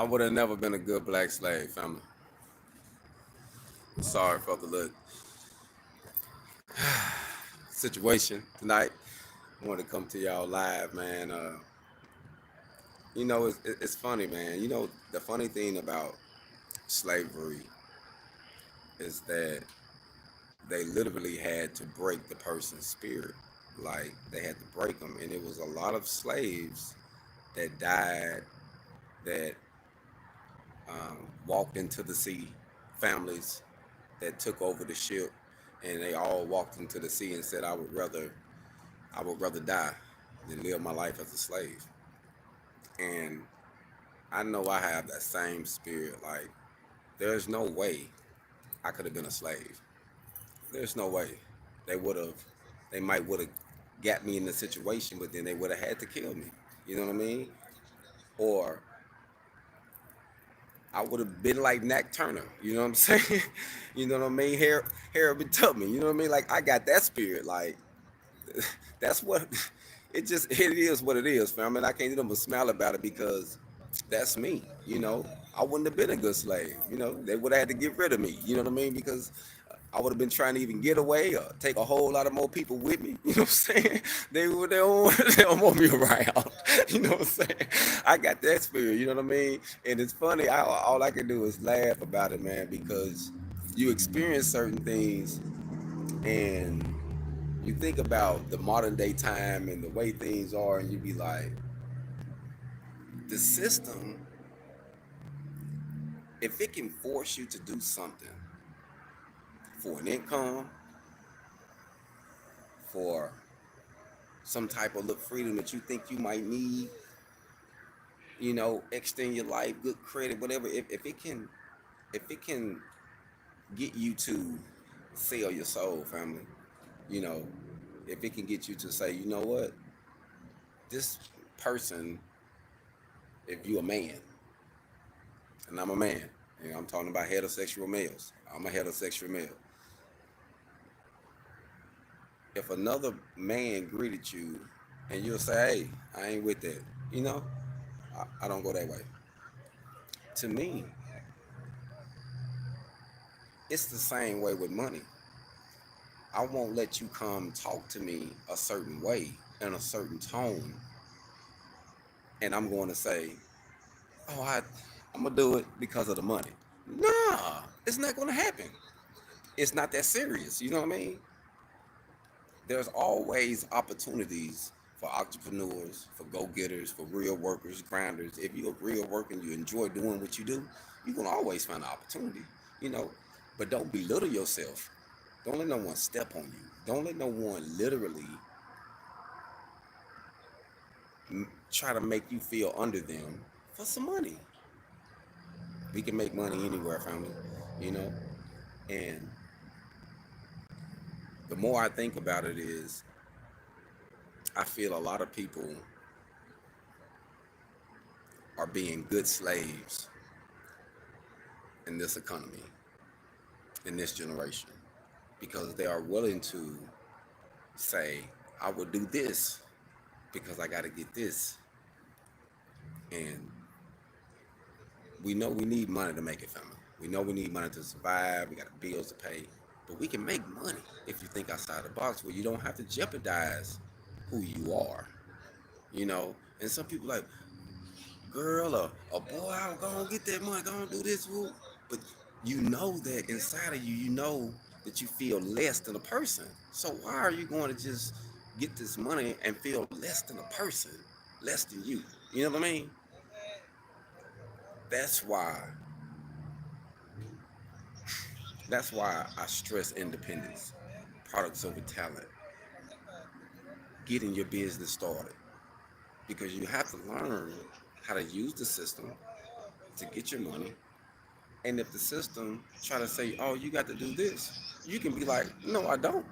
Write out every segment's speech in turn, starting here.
I would have never been a good black slave, family. Sorry for the little situation tonight. I wanted to come to y'all live, man. It's funny, man. The funny thing about slavery is that they literally had to break the person's spirit. Like, they had to break them. And it was a lot of slaves that died, that walked into the sea, families that took over the ship, and they all walked into the sea and said, I would rather die than live my life as a slave. And I know I have that same spirit. Like, there's no way I could have been a slave. There's no way. They would have, they might would have got me in the situation, but then they would have had to kill me. You know what I mean? Or I would have been like Nat Turner. You know what I'm saying? You know what I mean? Harry Tubman. You know what I mean? Like, I got that spirit. Like, that's what it is what it is, fam. And I can't even smile about it because that's me. I wouldn't have been a good slave. They would have had to get rid of me. You know what I mean? Because I would have been trying to even get away or take a whole lot of more people with me. You know what I'm saying? They don't want me around. You know what I'm saying? I got that spirit. You know what I mean? And it's funny. All I can do is laugh about it, man, because you experience certain things and you think about the modern day time and the way things are, and you be like, the system, if it can force you to do something for an income, for some type of look freedom that you think you might need, extend your life, good credit, whatever. If it can get you to sell your soul, family, you know, if it can get you to say, you know what, this person, if you a man, and I'm a man, I'm talking about heterosexual males. I'm a heterosexual male. If another man greeted you and you'll say, hey, I ain't with that, you know, I don't go that way. To me, it's the same way with money. I won't let you come talk to me a certain way in a certain tone, and I'm going to say, oh, I'm going to do it because of the money. Nah, it's not going to happen. It's not that serious. You know what I mean? There's always opportunities for entrepreneurs, for go-getters, for real workers, grinders. If you're a real worker and you enjoy doing what you do, you're gonna always find an opportunity, you know. But don't belittle yourself. Don't let no one step on you. Don't let no one literally try to make you feel under them for some money. We can make money anywhere, family, you know. And the more I think about it is, I feel a lot of people are being good slaves in this economy, in this generation, because they are willing to say, I will do this because I got to get this. And we know we need money to make it, family. We know we need money to survive. We got bills to pay. But we can make money if you think outside the box where you don't have to jeopardize who you are, you know? And some people like, girl or boy, I'm gonna get that money, gonna do this, woo. But you know that inside of you, you know that you feel less than a person. So why are you going to just get this money and feel less than a person, less than you? You know what I mean? That's why. That's why I stress independence, products over talent, getting your business started, because you have to learn how to use the system to get your money. And if the system try to say, "Oh, you got to do this," you can be like, "No, I don't."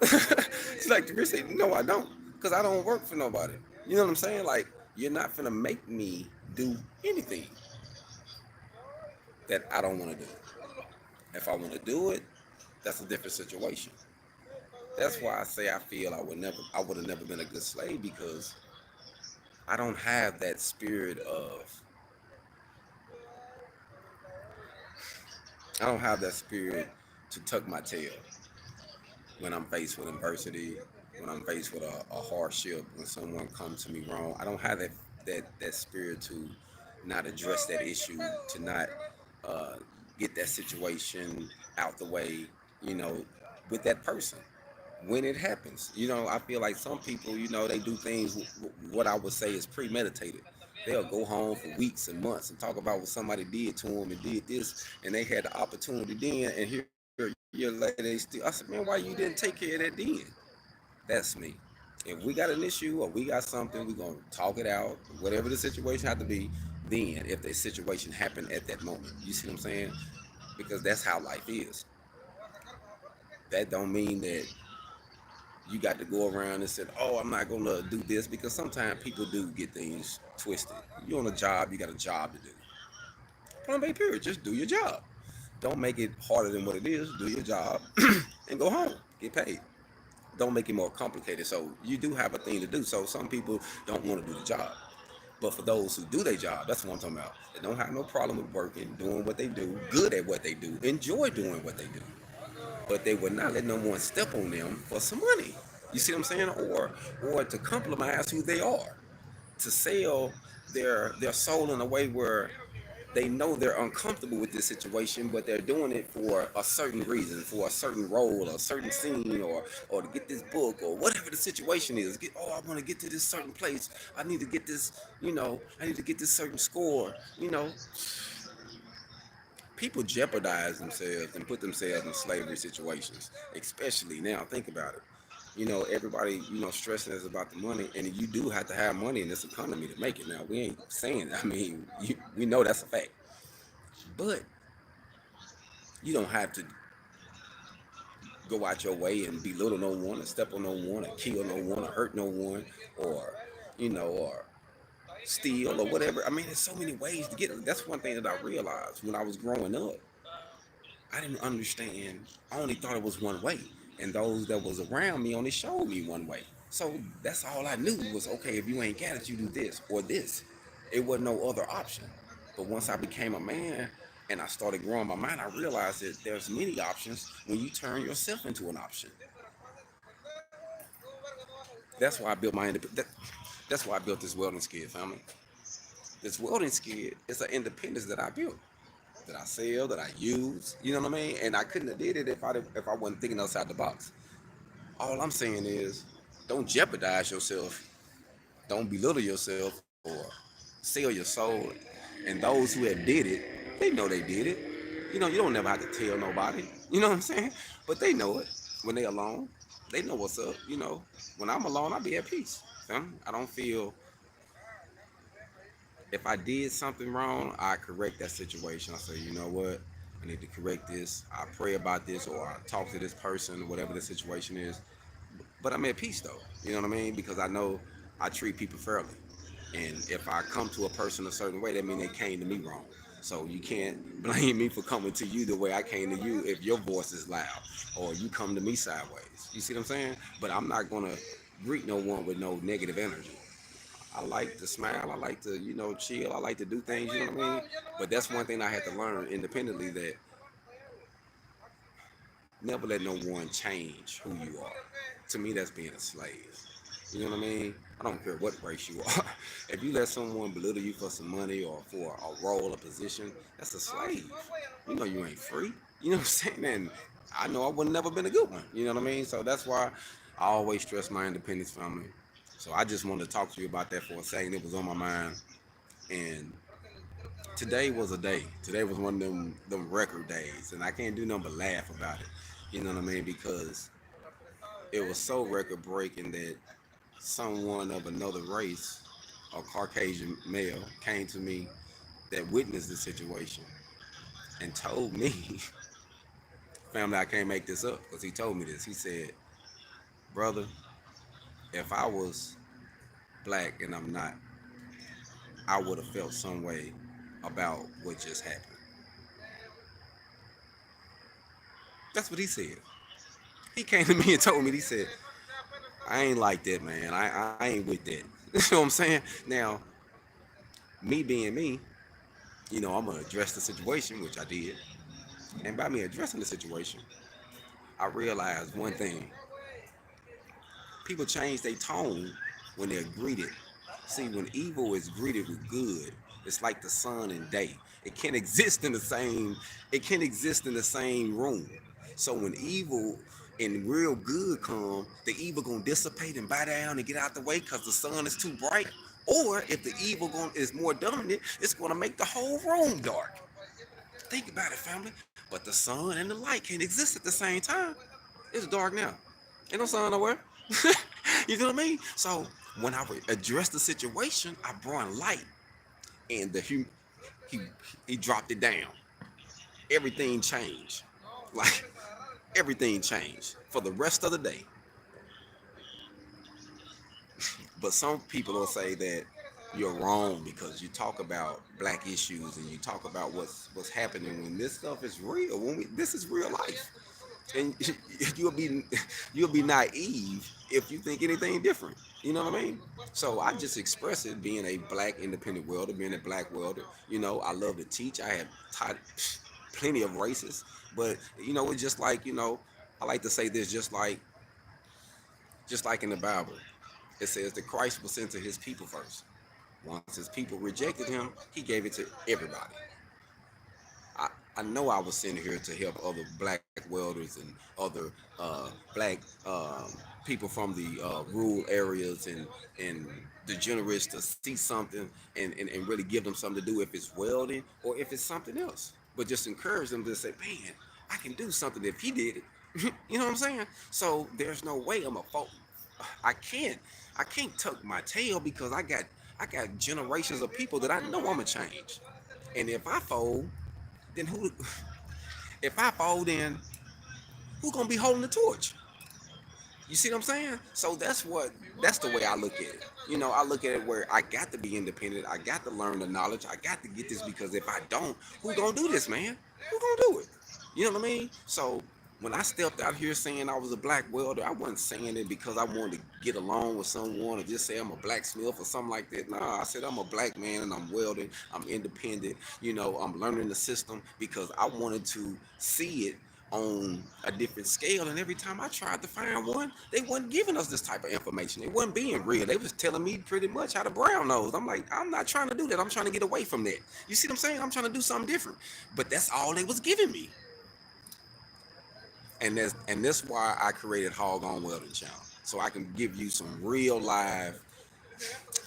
It's like the rich say, "No, I don't," because I don't work for nobody. You know what I'm saying? Like, you're not gonna make me do anything that I don't want to do. If I want to do it, that's a different situation. That's why I say I feel I would have never been a good slave, because I don't have that spirit of I don't have that spirit to tuck my tail when I'm faced with adversity, when I'm faced with a hardship, when someone comes to me wrong. I don't have that spirit to not address that issue, to not uh, get that situation out the way, you know, with that person when it happens. I feel like some people, they do things, what I would say is premeditated. They'll go home for weeks and months and talk about what somebody did to them and did this, and they had the opportunity then, and here a year later they still. I said, man, why you didn't take care of that then? That's me. If we got an issue or we got something, we're gonna talk it out, whatever the situation had to be. Then, if the situation happened at that moment, you see what I'm saying? Because that's how life is. That don't mean that you got to go around and say, "Oh, I'm not gonna do this," because sometimes people do get things twisted. You're on a job, you got a job to do. Point blank period. Just do your job. Don't make it harder than what it is. Do your job and go home. Get paid. Don't make it more complicated. So you do have a thing to do. So some people don't want to do the job. But for those who do their job, that's what I'm talking about. They don't have no problem with working, doing what they do, good at what they do, enjoy doing what they do. But they would not let no one step on them for some money. You see what I'm saying? Or to compromise who they are, to sell their soul in a way where they know they're uncomfortable with this situation, but they're doing it for a certain reason, for a certain role, a certain scene, or to get this book, or whatever the situation is. I want to get to this certain place. I need to get this, I need to get this certain score. People jeopardize themselves and put themselves in slavery situations, especially now. Think about it. Everybody, stressing is about the money, and you do have to have money in this economy to make it. Now, we ain't saying, I mean, we know that's a fact, but you don't have to go out your way and belittle no one, or step on no one, or kill no one, or hurt no one, or or steal or whatever. I mean, there's so many ways to get it. That's one thing that I realized when I was growing up. I didn't understand. I only thought it was one way, and those that was around me only showed me one way. So that's all I knew was, okay, if you ain't got it, you do this or this. It wasn't no other option. But once I became a man and I started growing my mind, I realized that there's many options when you turn yourself into an option. That's why I built my that's why I built this welding skid, family. This welding skid is an independence that I built, that I sell, that I use. You know what I mean? And I couldn't have did it if I wasn't thinking outside the box. All I'm saying is, don't jeopardize yourself. Don't belittle yourself or sell your soul. And those who have did it, they know they did it. You don't never have to tell nobody. You know what I'm saying? But they know it when they alone. They know what's up. When I'm alone, I be at peace. I don't feel, if I did something wrong, I correct that situation. I say, you know what? I need to correct this. I pray about this, or I talk to this person, whatever the situation is. But I'm at peace though. You know what I mean? Because I know I treat people fairly. And if I come to a person a certain way, that means they came to me wrong. So you can't blame me for coming to you the way I came to you if your voice is loud or you come to me sideways. You see what I'm saying? But I'm not gonna greet no one with no negative energy. I like to smile. I like to, chill. I like to do things. You know what I mean? But that's one thing I had to learn independently, that never let no one change who you are. To me, that's being a slave. You know what I mean? I don't care what race you are. If you let someone belittle you for some money or for a role or position, that's a slave. You ain't free. You know what I'm saying? And I know I would never been a good one. You know what I mean? So that's why I always stress my independence, family. So I just wanted to talk to you about that for a second. It was on my mind. And today was a day. Today was one of them record days. And I can't do nothing but laugh about it. You know what I mean? Because it was so record breaking that someone of another race, a Caucasian male, came to me that witnessed the situation and told me, family, I can't make this up, because he told me this. He said, brother, if I was black and I'm not, I would have felt some way about what just happened. That's what he said. He came to me and told me, he said, I ain't like that, man. I ain't with that. You know what I'm saying? Now, me being me, I'm going to address the situation, which I did. And by me addressing the situation, I realized one thing: people change their tone when they're greeted. See, when evil is greeted with good, it's like the sun and day. It can't exist in the same. It can't exist in the same room. So when evil and real good come, the evil gonna dissipate and bow down and get out the way because the sun is too bright. Or if the evil is more dominant, it's gonna make the whole room dark. Think about it, family. But the sun and the light can't exist at the same time. It's dark now. Ain't no sun nowhere. You know what I mean? So when I addressed the situation, I brought light, and he he dropped it down. Everything changed. Like everything changed for the rest of the day. But some people will say that you're wrong because you talk about black issues and you talk about what's happening when this stuff is real. This is real life, and you'll be you'll be naive if you think anything different. You know what I mean? So I just express it being a black independent welder, being a black welder. You know, I love to teach. I have taught plenty of races, but it's just like I like to say this, just like in the Bible. It says that Christ was sent to his people first. Once his people rejected him, he gave it to everybody. I, I know I was sent here to help other black welders and other black people from the rural areas and the generous to see something and really give them something to do if it's welding or if it's something else. But just encourage them to say, man, I can do something if he did it. You know what I'm saying? So there's no way I'm a fault. I can't I can't tuck my tail because I got generations of people that I know I'ma change. And if I fold, then who if I fold then who gonna be holding the torch? You see what I'm saying? So that's the way I look at it. I look at it where I got to be independent. I got to learn the knowledge. I got to get this because if I don't, who gonna do this, man? Who gonna do it? You know what I mean? So when I stepped out here saying I was a black welder, I wasn't saying it because I wanted to get along with someone or just say I'm a blacksmith or something like that. Nah, I said I'm a black man and I'm welding. I'm independent. I'm learning the system because I wanted to see it on a different scale. And every time I tried to find one, they wasn't giving us this type of information. They wasn't being real. They was telling me pretty much how to brown nose. I'm like, I'm not trying to do that. I'm trying to get away from that. You see what I'm saying? I'm trying to do something different. But that's all they was giving me. And that's why I created HogOn Welding channel. So I can give you some real live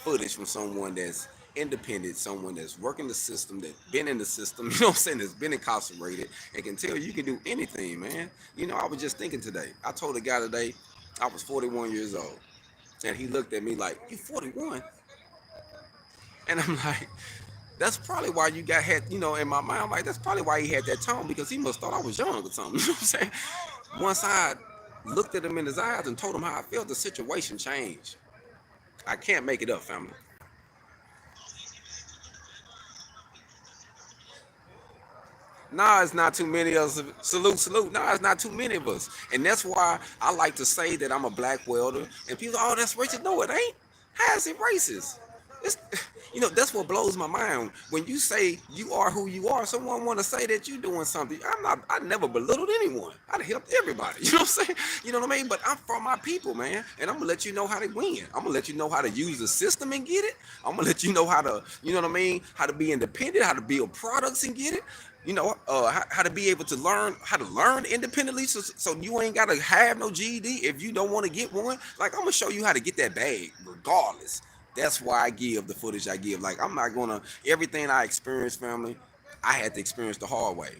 footage from someone that's independent, someone that's working the system, that's been in the system, you know what I'm saying, that's been incarcerated, and can tell you can do anything, man. I was just thinking today. I told a guy today I was 41 years old. And he looked at me like, you 41? And I'm like, that's probably why you in my mind, I'm like, that's probably why he had that tone because he must thought I was young or something. You know what I'm saying? Once I looked at him in his eyes and told him how I felt, the situation changed. I can't make it up, family. Nah, it's not too many of us. Salute, salute. Nah, it's not too many of us. And that's why I like to say that I'm a black welder. And people, oh, that's racist. No, it ain't. How is it racist? It's, that's what blows my mind. When you say you are who you are, someone want to say that you doing something. I never belittled anyone. I'd helped everybody. You know what I'm saying? You know what I mean? But I'm for my people, man. And I'm going to let you know how to win. I'm going to let you know how to use the system and get it. I'm going to let you know how to, you know what I mean? How to be independent, how to build products and get it. How to be able to learn independently, so you ain't gotta have no GED if you don't want to get one. Like, I'm gonna show you how to get that bag regardless. That's why I give the footage I give. Like, I'm not gonna everything I experienced, family, I had to experience the hard way.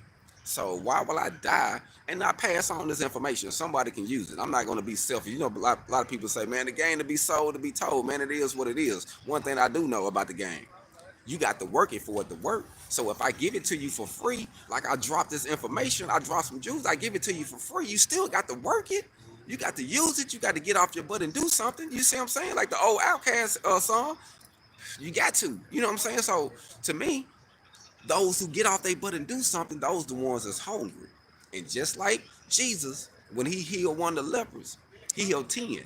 So why will I die and not pass on this information? Somebody can use it. I'm not going to be selfish. A lot of people say, man, the game to be sold, to be told. Man, it is what it is. One thing I do know about the game, you got to work it for it to work. So if I give it to you for free, like I drop this information, I drop some jewels, I give it to you for free, you still got to work it. You got to use it. You got to get off your butt and do something. You see what I'm saying? Like the old Outcast song. You got to. You know what I'm saying? So to me, those who get off their butt and do something, those the ones that's hungry. And just like Jesus, when he healed one of the lepers, he healed 10.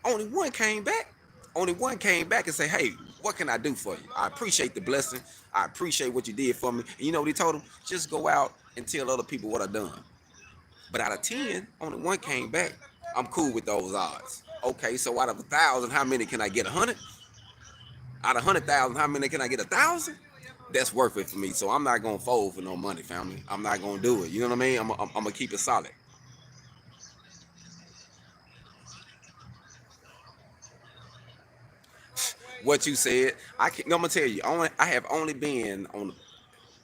Only one came back. Only one came back and say, hey, what can I do for you? I appreciate the blessing. I appreciate what you did for me. And you know what he told him? Just go out and tell other people what I done. But out of 10, only one came back. I'm cool with those odds. Okay, so out of 1,000, how many can I get? 100? Out of 100,000, how many can I get? 1,000? That's worth it for me. So I'm not gonna fold for no money, family. I'm not gonna do it. You know what I mean? I'm gonna keep it solid. What you said, I'm gonna tell you. I have only been on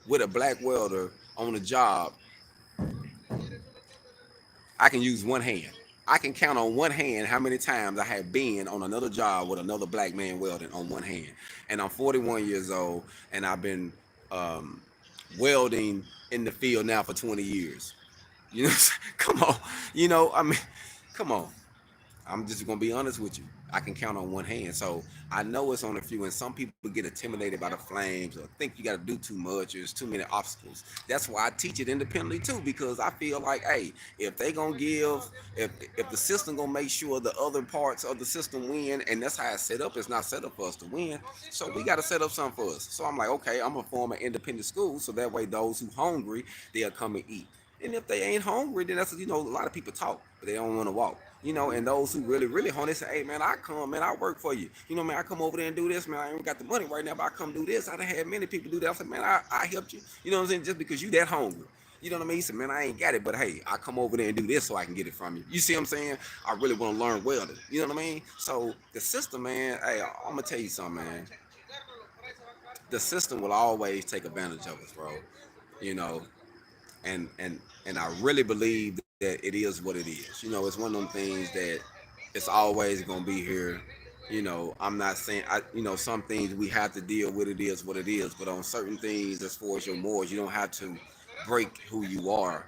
with a black welder on a job. I can use one hand. I can count on one hand how many times I have been on another job with another black man welding on one hand. And I'm 41 years old, and I've been um, welding in the field now for 20 years. You know, come on. You know, I mean, come on. I'm just gonna be honest with you. I can count on one hand, so I know it's on a few. And some people get intimidated by the flames or think you got to do too much or there's too many obstacles. That's why I teach it independently too, because I feel like, hey, if they gonna give, if the system gonna make sure the other parts of the system win, and that's how it's set up. It's not set up for us to win, so we got to set up something for us. So I'm like, okay, I'm gonna form an independent school, so that way those who hungry, they'll come and eat. And if they ain't hungry, then that's, a lot of people talk, but they don't want to walk. And those who really, really hungry, they say, hey man, I come, man, I work for you. Man, I come over there and do this, man. I ain't got the money right now, but I come do this. I done had many people do that. I said, man, I helped you. You know what I'm saying? Just because you that hungry. You know what I mean? He said, man, I ain't got it, but hey, I come over there and do this so I can get it from you. You see what I'm saying? I really want to learn welding. You know what I mean? So the system, man, hey, I'm gonna tell you something, man. The system will always take advantage of us, bro. You know, and I really believe that it is what it is. It's one of them things that it's always gonna be here. I'm not saying some things we have to deal with. It is what it is. But on certain things, as far as your morals, you don't have to break who you are.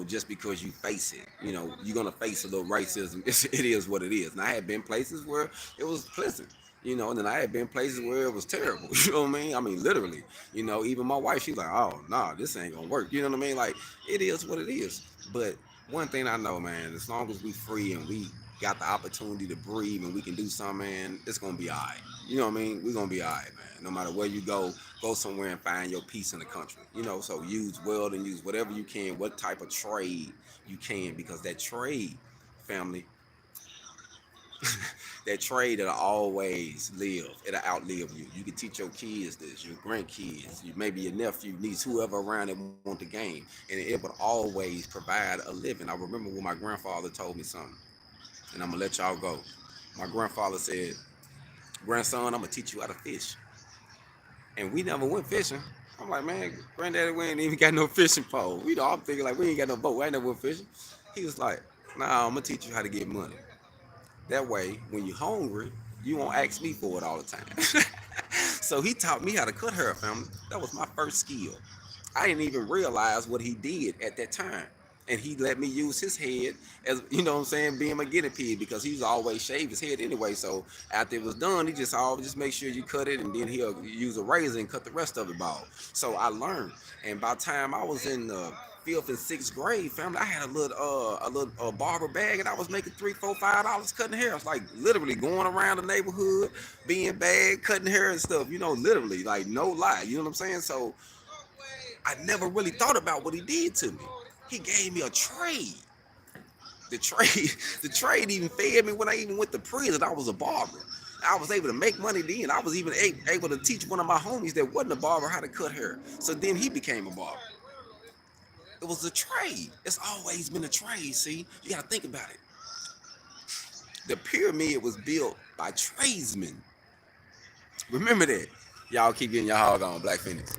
Just because you face it. You're gonna face a little racism. It is what it is. And I have been places where it was pleasant. And then I had been places where it was terrible. You know what I mean? I mean, literally. Even my wife, she's like, oh, nah, this ain't gonna work. You know what I mean? Like, it is what it is. But one thing I know, man, as long as we free and we got the opportunity to breathe and we can do something, man, it's gonna be all right. You know what I mean? We're gonna be all right, man. No matter where you go somewhere and find your peace in the country. So use welding, use whatever you can, what type of trade you can, because that trade, family, that trade that'll always live. It'll outlive you. You can teach your kids this, your grandkids, maybe your nephew, niece, whoever around that want the game, and it will always provide a living. I remember when my grandfather told me something, and I'm gonna let y'all go. My grandfather said, "Grandson, I'm gonna teach you how to fish." And we never went fishing. I'm like, man, granddaddy, we ain't even got no fishing pole. I'm thinking like we ain't got no boat. We ain't never went fishing. He was like, nah, I'm gonna teach you how to get money. That way, when you're hungry, you won't ask me for it all the time. So he taught me how to cut hair, family. That was my first skill. I didn't even realize what he did at that time. And he let me use his head as, what I'm saying, being my guinea pig, because he was always shave his head anyway. So after it was done, he just always just make sure you cut it, and then he'll use a razor and cut the rest of it bald. So I learned. And by the time I was in the fifth and sixth grade, family, I had a little barber bag, and I was making $3, $4, $5 cutting hair. I was like literally going around the neighborhood, being bad, cutting hair and stuff. Literally, like no lie. You know what I'm saying? So I never really thought about what he did to me. He gave me a trade. The trade, the trade even fed me when I even went to prison. I was a barber. I was able to make money then. I was even able to teach one of my homies that wasn't a barber how to cut hair. So then he became a barber. It was a trade. It's always been a trade, see? You got to think about it. The pyramid was built by tradesmen. Remember that. Y'all keep getting your hog on, Black Feniks.